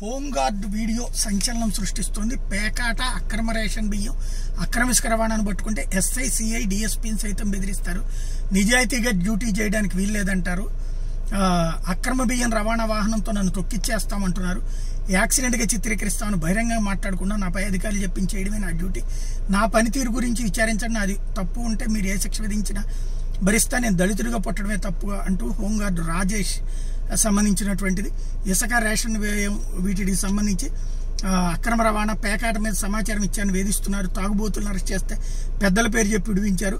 Home guard video సంచలనం సృష్టిస్తోంది. పేకాట, అక్రమ రేషన్ బియ్యం, అక్రమ ఇసుక రవాణాను పట్టుకుంటే ఎస్ఐ, సిఐ, డిఎస్పీని సైతం బెదిరిస్తారు. నిజాయితీగా డ్యూటీ చేయడానికి వీల్లేదంటారు. అక్రమ బియ్యం రవాణా వాహనంతో నన్ను తొక్కిచ్చేస్తామంటున్నారు. యాక్సిడెంట్గా చిత్రీకరిస్తామని బహిరంగంగా మాట్లాడకుండా నాపై అధికారులు చెప్పించేయడమే నా డ్యూటీ. నా పనితీరు గురించి విచారించండి. నాది తప్పు ఉంటే మీరు ఏ శిక్ష విధించినా భరిస్తా. నేను దళితుడిగా పుట్టడమే తప్పుగా అంటూ హోంగార్డు రాజేష్ సంబంధించినటువంటిది. ఇసుక, రేషన్ వ్యయం వీటికి సంబంధించి అక్రమ రవాణా, పేకాట మీద సమాచారం ఇచ్చారని వేధిస్తున్నారు. తాగుబోతులను అరెస్ట్ చేస్తే పెద్దల పేరు చెప్పి విడిపించారు.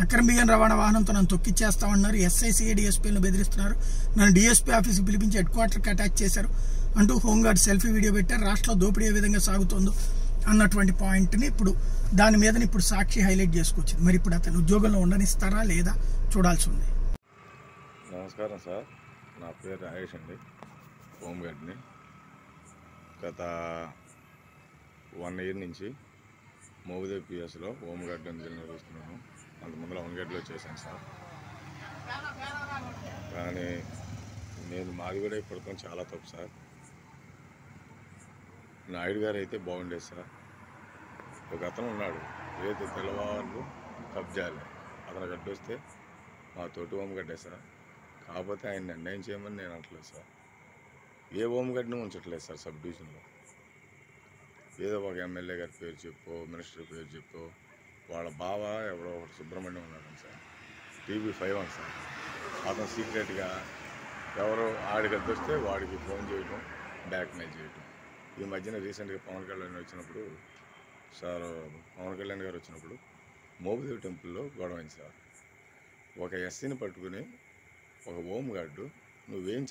అక్రమ బియ్యం రవాణా వాహనంతో నన్ను తొక్కిచ్చేస్తామన్నారు. ఎస్ఐ, సిఐ, డిఎస్పీలను బెదిరిస్తున్నారు. నన్ను డిఎస్పీ ఆఫీస్కి పిలిపించి హెడ్ క్వార్టర్కి అటాచ్ చేశారు అంటూ హోంగార్డ్ సెల్ఫీ వీడియో పెట్టారు. రాష్ట్రంలో దోపిడీ ఏ విధంగా సాగుతోందో అన్నటువంటి పాయింట్ని ఇప్పుడు దాని మీద ఇప్పుడు సాక్షి హైలైట్ చేసుకొచ్చింది. మరి ఇప్పుడు అతను ఉద్యోగంలో ఉండనిస్తారా లేదా చూడాల్సి ఉంది. నమస్కారం సార్, నా పేరు రాజేష్ అండి, హోంగార్డ్ని. గత 1 year నుంచి మోవిదేవ్ పిఎస్లో హోంగార్డ్ నిర్వహిస్తున్నాను. అంతకుముందు హోంగార్డ్లో చేశాను సార్. కానీ మాది కూడా ఇప్పటితో చాలా తప్పు సార్. నాయుడు గారు అయితే బాగుండేది సార్. ఒక అతను ఉన్నాడు, ఏదైతే తెల్లవాళ్ళు కబ్జాలే, అతను గడ్డొస్తే మా తోటి హోంగార్డే సార్. కాకపోతే ఆయన నిర్ణయం చేయమని నేను అంటలేదు సార్. ఏ హోంగార్డ్ని ఉంచట్లేదు సార్ సబ్ డివిజన్లో. ఏదో ఒక ఎమ్మెల్యే గారి పేరు చెప్పో, మినిస్టర్ పేరు చెప్పో, వాళ్ళ బావ ఎవరో ఒకటి సుబ్రహ్మణ్యం ఉన్నాడు సార్, TV5 అని సార్. అతను సీక్రెట్గా ఎవరో ఆడికి వస్తే వాడికి ఫోన్ చేయడం, బ్లాక్మెయిల్ చేయడం. ఈ మధ్యన రీసెంట్గా పవన్ కళ్యాణ్ వచ్చినప్పుడు సార్, పవన్ కళ్యాణ్ గారు వచ్చినప్పుడు మోవిదేవ్ టెంపుల్లో గొడవైంది సార్. ఒక ఎస్సీని పట్టుకుని ఒక హోంగార్డు నువ్వేం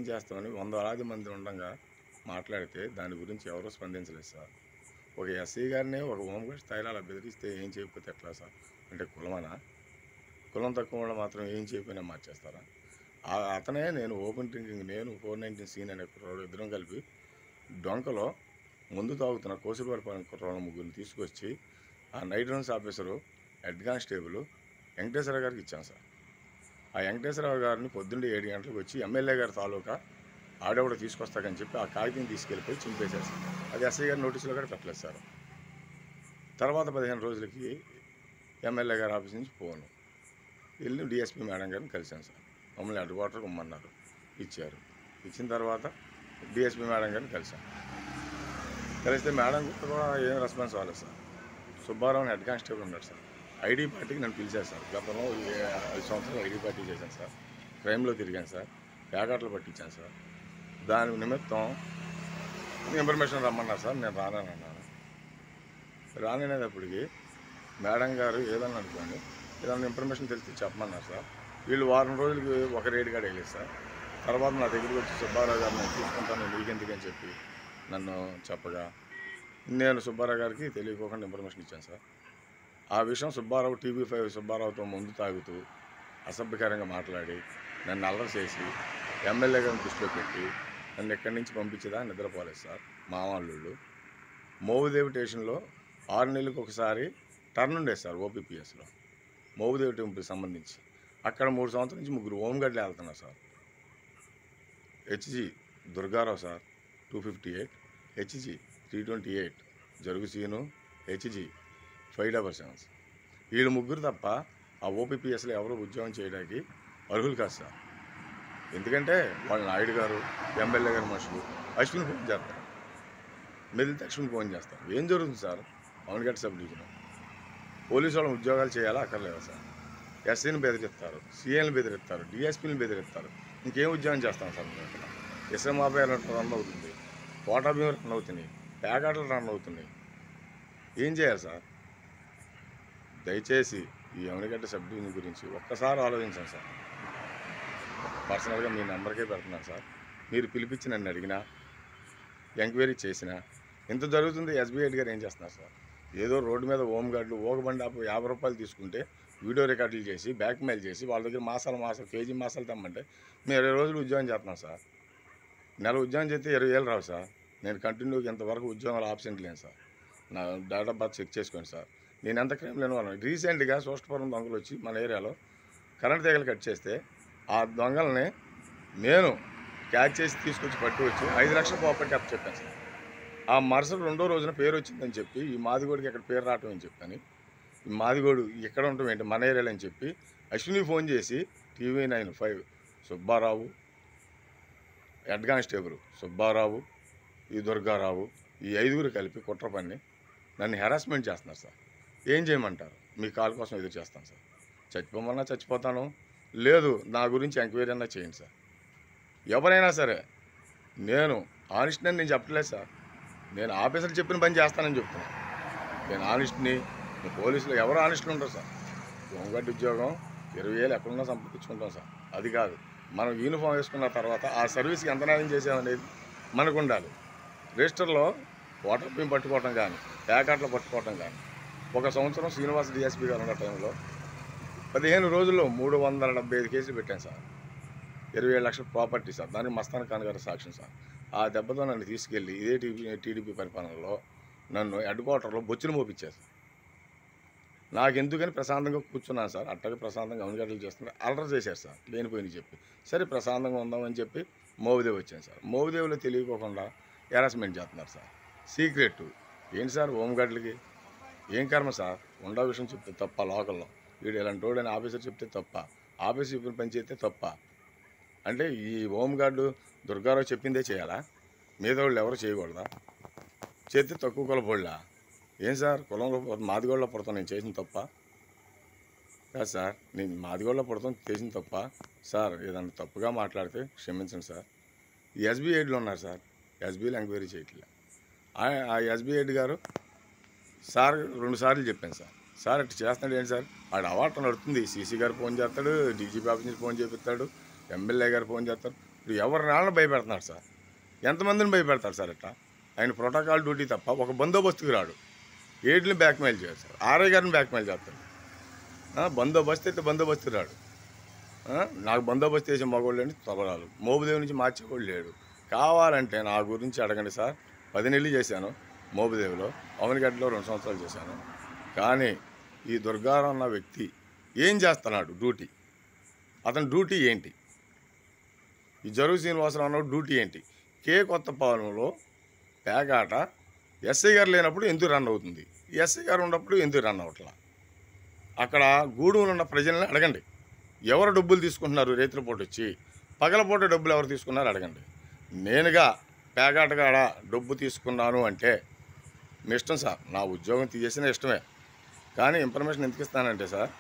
చేస్తావని 100 మంది ఉండగా మాట్లాడితే దాని గురించి ఎవరూ స్పందించలేదు సార్. ఒక ఎస్సీ గారిని ఒక హోంగార్డ్ స్థాయిలో అలా బెదిరిస్తే ఏం చేయకపోతే ఎట్లా సార్? అంటే కులం తక్కువ వాళ్ళు మాత్రం ఏం చేయకపోయినా మార్చేస్తారా? అతనే నేను ఓపెన్ డ్రింకింగ్, నేను 419 అనే కుర్రాడు ఇద్దరం కలిపి డొంకలో ముందు తాగుతున్న కోసిపాలపాలెం కుర్రాళ్ళ ముగ్గురిని తీసుకొచ్చి ఆ night rounds officer head constable Venkateswara గారికి ఇచ్చాను సార్. ఆ వెంకటేశ్వరరావు గారిని పొద్దున్నే 7 గంటలకు వచ్చి ఎమ్మెల్యే గారి తాలూకా ఆడేవాడు తీసుకొస్తాకని చెప్పి ఆ కాగితం తీసుకెళ్ళిపోయి చింపేశారు సార్. అది ఎస్ఐ గారి నోటీసులో కూడా పెట్టలేదు సార్. తర్వాత 15 రోజులకి ఎమ్మెల్యే గారి ఆఫీస్ నుంచి ఫోను వెళ్ళి డిఎస్పీ మేడం గారిని కలిశాను సార్. మమ్మల్ని హెడ్ క్వార్టర్కి ఇమ్మన్నారు, ఇచ్చారు. ఇచ్చిన తర్వాత డిఎస్పీ మేడం గారిని కలిస్తే మేడం కూడా ఏం రెస్పాన్స్ అవ్వలేదు సార్. సుబ్బారావు హెడ్ కానిస్టేబుల్ ఉన్నాడు సార్. ఐడి పార్టీకి నన్ను పిలిచారు సార్. గతంలో 5 సంవత్సరాలు ఐడి పార్టీ చేశాను సార్. క్రైమ్లో తిరిగాను సార్. పేకాటలు పట్టించాను సార్. దాని నిమిత్తం ఇన్ఫర్మేషన్ రమ్మన్నారు సార్. నేను రానన్నాను. రాననేటప్పటికి మేడం గారు ఏదన్నా అనుకోండి, ఏదన్నా ఇన్ఫర్మేషన్ తెలిసి చెప్పమన్నారు సార్. వీళ్ళు వారం రోజులకి ఒక రేటు కాడ వెళ్ళేది సార్. తర్వాత నా దగ్గరికి వచ్చి సుబ్బారావు గారు నేను తీసుకుంటాను నీకెందుకని చెప్పి నన్ను చెప్పగా నేను సుబ్బారావు గారికి తెలియకోకుండా ఇన్ఫర్మేషన్ ఇచ్చాను సార్. ఆ విషయం సుబ్బారావు TV5 సుబ్బారావుతో ముందు తాగుతూ అసభ్యకరంగా మాట్లాడి నన్ను అల్లరి చేసి ఎమ్మెల్యే గారిని దృష్టిలో పెట్టి నన్ను ఎక్కడి నుంచి పంపించేదా నిద్రపోలేదు సార్. మామూలు మోవిదేవి స్టేషన్లో 6 నెలలకు ఒకసారి టర్న్ ఉండేది సార్ OPPSలో మోవిదేవి టెంపుల్కి సంబంధించి. అక్కడ 3 సంవత్సరాల నుంచి 3 హోంగార్డులు వెళ్తున్నారు sir. HG Durgarao sir 258, HG 328, జరుగు సీను, HG 577. వీళ్ళు 3 తప్ప ఆ OPPSలో ఎవరు ఉద్యోగం చేయడానికి అర్హులు కాదు సార్. ఎందుకంటే వాళ్ళ నాయుడు గారు, ఎమ్మెల్యే గారు మనుషులు అశ్విని ఫోన్ చేస్తారు, మెదిలితే అశ్విని ఫోన్ చేస్తారు. ఏం జరుగుతుంది sir? Avanigadda sub division police వాళ్ళని ఉద్యోగాలు చేయాలా అక్కర్లేదా సార్? ఎస్సీని బెదిరిస్తారు, సీఏని బెదిరిస్తారు, డిఎస్పీని బెదిరిస్తారు. ఇంకేం ఉద్యోగం చేస్తాం సార్? మేము ఇక్కడ ఎస్ఎంఆపై రన్ అవుతుంది, కోటా భీమ రన్ అవుతున్నాయి, పేకాటలు రన్ అవుతున్నాయి. ఏం చేయాలి సార్? దయచేసి ఈ అవనగడ్డ సబ్ డివిజన్ గురించి ఒక్కసారి ఆలోచించండి సార్. పర్సనల్గా మీ నెంబర్కే పెడుతున్నాను సార్. మీరు పిలిపించి నన్ను అడిగినా, ఎంక్వైరీ చేసినా ఇంత జరుగుతుంది. SBI గారు ఏం చేస్తున్నారు సార్? ఏదో రోడ్డు మీద హోంగార్డులు బండి 50 రూపాయలు తీసుకుంటే వీడియో రికార్డులు చేసి బ్లాక్మెయిల్ చేసి వాళ్ళ దగ్గర మాసాలు కేజీ మాసాలు తెమ్మంటే మేము 20 రోజులు ఉద్యోగం చేస్తున్నాం సార్. నెల ఉద్యోగం చేస్తే 20,000 రావు సార్. నేను కంటిన్యూగా ఇంతవరకు ఉద్యోగాలు ఆబ్సెంట్ లేను సార్. నా డేట్ ఆఫ్ బర్త్ చెక్ చేసుకోండి సార్. నేను ఎంత క్రైమ్ లేని వాళ్ళని. రీసెంట్గా సోష్టపురం దొంగలు వచ్చి మన ఏరియాలో కరెంట్ తీగలు కట్ చేస్తే ఆ దొంగల్ని నేను క్యాచ్ చేసి తీసుకొచ్చి పట్టి వచ్చి 5 లక్షల ప్రాపర్టీ అప్పు చెప్పాను సార్. ఆ మరుసటి రెండో రోజున పేరు వచ్చిందని చెప్పి ఈ మాదిగోడికి ఎక్కడ పేరు రావటం అని చెప్పని ఈ మాదిగోడు ఎక్కడ ఉండటం ఏంటి మన ఏరియాలో అని చెప్పి అశ్విని ఫోన్ చేసి TV95 Subbarao, head constable Subbarao, ఈ దుర్గారావు, ఈ 5గురు కలిపి కుట్ర పన్ని నన్ను హెరాస్మెంట్ చేస్తున్నారు సార్. ఏం చేయమంటారు? మీ కాల్ కోసం ఎదురు చేస్తాను సార్. చచ్చిపోమన్నా చచ్చిపోతాను, లేదు నా గురించి ఎంక్వైరీ అన్నా చేయండి సార్. ఎవరైనా సరే నేను ఆనెస్ట్ని నేను చెప్పట్లేదు సార్. నేను ఆఫీసర్లు చెప్పిన పని చేస్తానని చెప్తున్నాను. నేను ఆనెస్ట్ని, పోలీసులు ఎవరు ఆనెస్ట్లు ఉంటారు సార్. హోంగార్డ్ ఉద్యోగం 20,000 ఎక్కడున్నా సంపాదించుకుంటాం సార్. అది కాదు, మనం యూనిఫామ్ వేసుకున్న తర్వాత ఆ సర్వీస్కి ఎంత న్యాయం చేసామనేది మనకు ఉండాలి. రిజిస్టర్లో వాటర్ బియ్యం పట్టుకోవటం కానీ, ప్యాకెట్లు పట్టుకోవటం కానీ, 1 సంవత్సరం శ్రీనివాస్ డిఎస్పీ గారు ఉన్న టైంలో 15 రోజుల్లో 375 కేసులు పెట్టాను సార్. 27 లక్షల ప్రాపర్టీ సార్. దానికి మస్తాన్ ఖాన్ గారు సాక్ష్యం సార్. ఆ దెబ్బతో నన్ను తీసుకెళ్ళి ఇదే టీడీపీ పరిపాలనలో నన్ను హెడ్ క్వార్టర్లో బొచ్చులు మోపించారు. నాకెందుకని ప్రశాంతంగా కూర్చున్నాను సార్. అట్టగా ప్రశాంతంగా అవునుగడ్డలు చేస్తుంటే అలర్ చేశారు సార్, లేనిపోయిన చెప్పి. సరే ప్రశాంతంగా ఉందామని చెప్పి మోవిదేవి వచ్చాను సార్. మోవిదేవిలో తెలియకోకుండా హెరాస్మెంట్ చేస్తున్నారు సార్. సీక్రెట్ ఏంటి సార్? హోంగార్డులకి ఏం కర్మ సార్? ఉండా విషయం చెప్తే తప్ప, లోకల్లో వీడు ఇలాంటి వాడని ఆఫీసర్ చెప్తే తప్ప, ఆఫీసర్ చెప్పిన పని చేస్తే తప్ప. అంటే ఈ హోంగార్డు దుర్గారావు చెప్పిందే చేయాలా? మీద వాళ్ళు ఎవరు చేయకూడదా? చేస్తే తక్కువ కులపోళ్ళా? ఏం సార్ కులంలో మాదిగోళ్ళలో పుడతాం నేను చేసిన తప్ప కాదు సార్. నేను మాదిగోళ్ళలో పుడతాం చేసిన తప్ప సార్. ఏదన్నా తప్పుగా మాట్లాడితే క్షమించండి సార్. ఈ ఎస్బీ హెడ్లు ఉన్నారు సార్, ఎస్బీలో ఎంక్వైరీ చేయట్లే. ఆ ఎస్బీ హెడ్ గారు సార్ 2 సార్లు చెప్పాను సార్. సార్ అట్లా చేస్తున్నాడు ఏంటి సార్? ఆడు అవార్డు నడుతుంది. సీసీ గారు ఫోన్ చేస్తాడు, డీజీపీ ఆఫీస్ నుంచి ఫోన్ చేపిస్తాడు, ఎమ్మెల్యే గారు ఫోన్ చేస్తారు. ఇప్పుడు ఎవరి నాన్న భయపెడుతున్నాడు సార్? ఎంతమందిని భయపెడతారు సార్? అట్లా ఆయన ప్రోటోకాల్ డ్యూటీ తప్ప ఒక బందోబస్తుకి రాడు. ఏడ్ని బ్యాక్మెయిల్ చేయాలి సార్. ఆర్ఐ గారిని బ్యాక్మెయిల్ చేస్తాడు. బందోబస్తు అయితే బందోబస్తు రాడు. నాకు బందోబస్తు వేసే మగవాళ్ళని తొలరాలు. మోబుదేవి నుంచి మార్చేవాళ్ళు లేడు. కావాలంటే నా గురించి అడగండి సార్. 10 నెలలు చేశాను మోబుదేవిలో, అవనిగడ్డలో 2 సంవత్సరాలు చేశాను. కానీ ఈ దుర్గారావు అన్న వ్యక్తి ఏం చేస్తున్నాడు డ్యూటీ? అతని డ్యూటీ ఏంటి? ఈ జరుగు శ్రీనివాసరావు అన్న డ్యూటీ ఏంటి? కొత్తపాలెంలో పేకాట ఎస్ఐ గారు లేనప్పుడు ఎందుకు రన్ అవుతుంది? ఎస్ఐ గారు ఉన్నప్పుడు ఎందుకు రన్ అవట్లా? అక్కడ గూడూరులో ఉన్న ప్రజల్ని అడగండి. ఎవరు డబ్బులు తీసుకుంటున్నారు? రైతుల పూట వచ్చి పగలపూట డబ్బులు ఎవరు తీసుకున్నారు అడగండి. నేనుగా పేకాటగాడ డబ్బు తీసుకున్నాను అంటే మీ ఇష్టం సార్. నా ఉద్యోగం తీసేసిన ఇష్టమే. కానీ ఇన్ఫర్మేషన్ ఎందుకు ఇస్తానంటే సార్,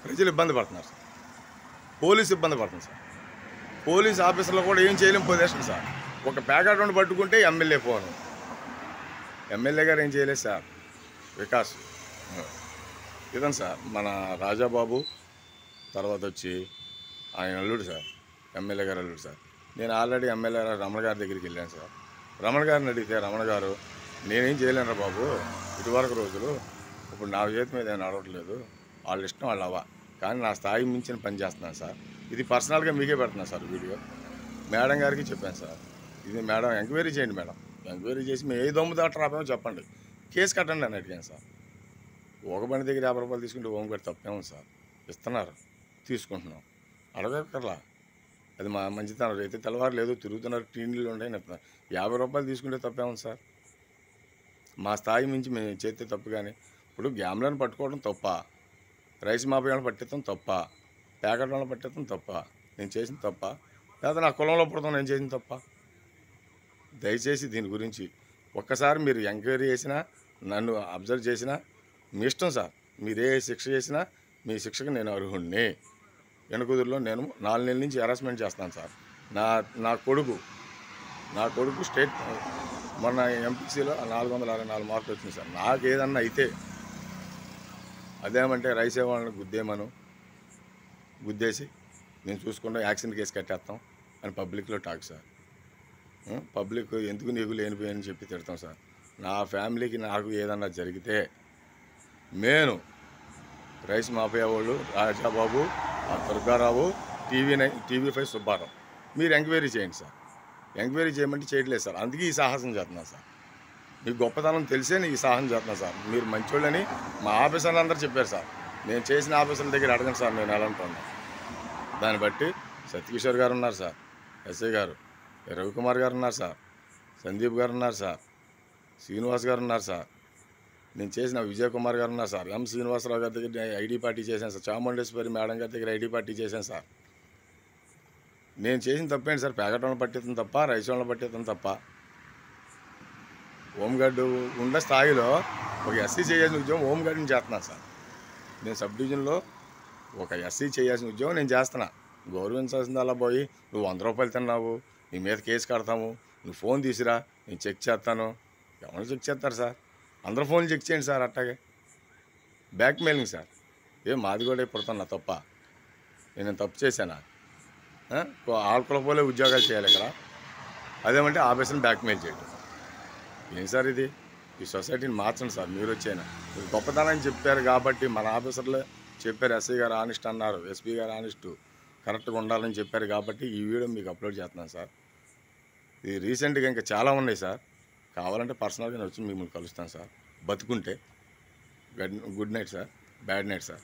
ప్రజలు ఇబ్బంది పడుతున్నారు సార్, పోలీసు ఇబ్బంది పడుతుంది సార్. పోలీస్ ఆఫీసర్లు కూడా ఏం చేయలేం పొజిషన్ సార్. ఒక ప్యాకెట్ ఉండి పట్టుకుంటే ఎమ్మెల్యే ఫోను. ఎమ్మెల్యే గారు ఏం చేయలేదు సార్. వికాస్ ఇదని సార్ మన రాజాబాబు తర్వాత వచ్చి ఆయన అల్లుడు సార్, ఎమ్మెల్యే గారు అల్లుడు సార్. నేను ఆల్రెడీ ఎమ్మెల్యే రమణ గారి దగ్గరికి వెళ్ళాను సార్. రమణ గారిని అడిగితే రమణ గారు నేనేం చేయలేనురా బాబు, ఇటువరకు రోజులు ఇప్పుడు నా చేతి మీద ఏం నడవట్లేదు, వాళ్ళ ఇష్టం వాళ్ళు అవ్వ, కానీ నా స్థాయి మించిన పని చేస్తున్నాను సార్. ఇది పర్సనల్గా మీకే పెడుతున్నాను సార్ వీడియో. మేడం గారికి చెప్పాను సార్, ఇది మేడం ఎంక్వైరీ చేయండి మేడం, ఎంక్వైరీ చేసి మేము ఏ దొమ్ము దాట రాపామో చెప్పండి, కేసు కట్టండి అని అడిగాను సార్. ఒక బండి దగ్గర 50 రూపాయలు తీసుకుంటే హోంగార్డ్ తప్పేమో సార్, ఇస్తున్నారు తీసుకుంటున్నాం, అడగక్కర్లా, అది మా మంచితనం. అయితే తెల్లవారు లేదు తిరుగుతున్నారు, టీంలు ఉంటాయని చెప్తున్నారు. 50 రూపాయలు తీసుకుంటే తప్పేమో సార్. మా స్థాయి మించి మేము చేస్తే తప్పు. కానీ ఇప్పుడు గ్యామ్లను పట్టుకోవడం తప్ప, రైస్ మాఫియాలను పట్టేస్తాం తప్ప, ప్యాకెట్ వాళ్ళని పట్టేస్తాం తప్ప, నేను చేసిన తప్ప, లేదా నా కులంలో పుడతాం నేను చేసిన తప్ప? దయచేసి దీని గురించి ఒక్కసారి మీరు ఎంక్వైరీ చేసినా, నన్ను అబ్జర్వ్ చేసినా మీ ఇష్టం సార్. మీరు ఏ శిక్ష చేసినా మీ శిక్షకు నేను అర్హుడిని. వెనుకుదురులో నేను 4 నెలల నుంచి హెరాస్మెంట్ చేస్తాను సార్. నా కొడుకు స్టేట్ మొన్న ఎంపీసీలో 464 మార్కులు వచ్చింది సార్. నాకు ఏదన్నా అయితే అదేమంటే రైస్ వాళ్ళని గుద్దేసి నేను చూసుకుంటా యాక్సిడెంట్ కేసు కట్టేస్తాం అని పబ్లిక్లో టాక్ సార్. పబ్లిక్ ఎందుకు నీకు లేనిపోయని చెప్పి తిడతాం సార్. నా ఫ్యామిలీకి నాకు ఏదన్నా జరిగితే నేను రైస్ మాఫియా వాళ్ళు రాజాబాబు, దుర్గారావు, TV5 సుబ్బారావు మీరు ఎంక్వైరీ చేయండి సార్. ఎంక్వైరీ చేయమంటే చేయట్లేదు సార్. అందుకే ఈ సాహసం చేస్తున్నాను సార్. మీకు గొప్పతనం తెలిసే నేను ఈ సాహసం చేస్తున్నాను సార్. మీరు మంచోళ్ళని మా ఆఫీసర్లు అందరూ చెప్పారు సార్. నేను చేసిన ఆఫీసర్ల దగ్గర అడగండి సార్ నేను ఎలా ఉంటున్నాను. దాన్ని బట్టి సత్యకిషోర్ గారు ఉన్నారు సార్, ఎస్ఐ గారు, రవికుమార్ గారు ఉన్నారు సార్, సందీప్ గారు ఉన్నారు సార్, శ్రీనివాస్ గారు ఉన్నారు సార్, నేను చేసిన విజయ్ కుమార్ గారు ఉన్నారు సార్, ఎం శ్రీనివాసరావు గారి దగ్గర ఐడి పార్టీ చేశాను సార్, చాముండేశ్వరి మేడం గారి దగ్గర ఐడి పార్టీ చేశాను సార్. నేను చేసిన తప్పేంటి సార్? ప్యాకెట్లను పట్టిస్తాను తప్ప, రైస్ వాళ్ళని పట్టిస్తాను తప్ప. హోంగార్డు ఉన్న స్థాయిలో ఒక ఎస్సీ చేయాల్సిన ఉద్యోగం హోంగార్డుని చేస్తున్నాను సార్. నేను సబ్ డివిజన్లో ఒక ఎస్సీ చేయాల్సిన ఉద్యోగం నేను చేస్తున్నా. గౌరవించాల్సింది అలా పోయి నువ్వు 100 రూపాయలు తిన్నావు, నీ మీద కేసు కడతాము, నువ్వు ఫోన్ తీసిరా నేను చెక్ చేస్తాను. ఎవరు చెక్ చేస్తారు సార్? అందరూ ఫోన్లు చెక్ చేయండి సార్. అట్టాగే బ్యాక్ మెయిలింగ్ సార్. మాది కూడా పడుతున్నా తప్ప? నేను తప్పు చేశానా? ఆల్కులపోలే ఉద్యోగాలు చేయాలి ఇక్కడ, అదేమంటే ఆఫీసుని బ్యాక్మెయిల్ చేయడం. ఏం సార్ ఇది? ఈ సొసైటీని మార్చండి సార్. మీరు వచ్చైనా మీరు గొప్పతనాన్ని చెప్పారు కాబట్టి, మన ఆఫీసర్లే చెప్పారు, ఎస్ఐ గారు ఆనెస్ట్ అన్నారు, ఎస్పీ గారు ఆనెస్ట్ కరెక్ట్గా ఉండాలని చెప్పారు కాబట్టి ఈ వీడియో మీకు అప్లోడ్ చేస్తున్నాను సార్. ఇది రీసెంట్గా ఇంకా చాలా ఉన్నాయి సార్. కావాలంటే పర్సనల్గా నేను వచ్చి మిమ్మల్ని కలుస్తాను సార్. బతుకుంటే. Good night sir, bad night sir.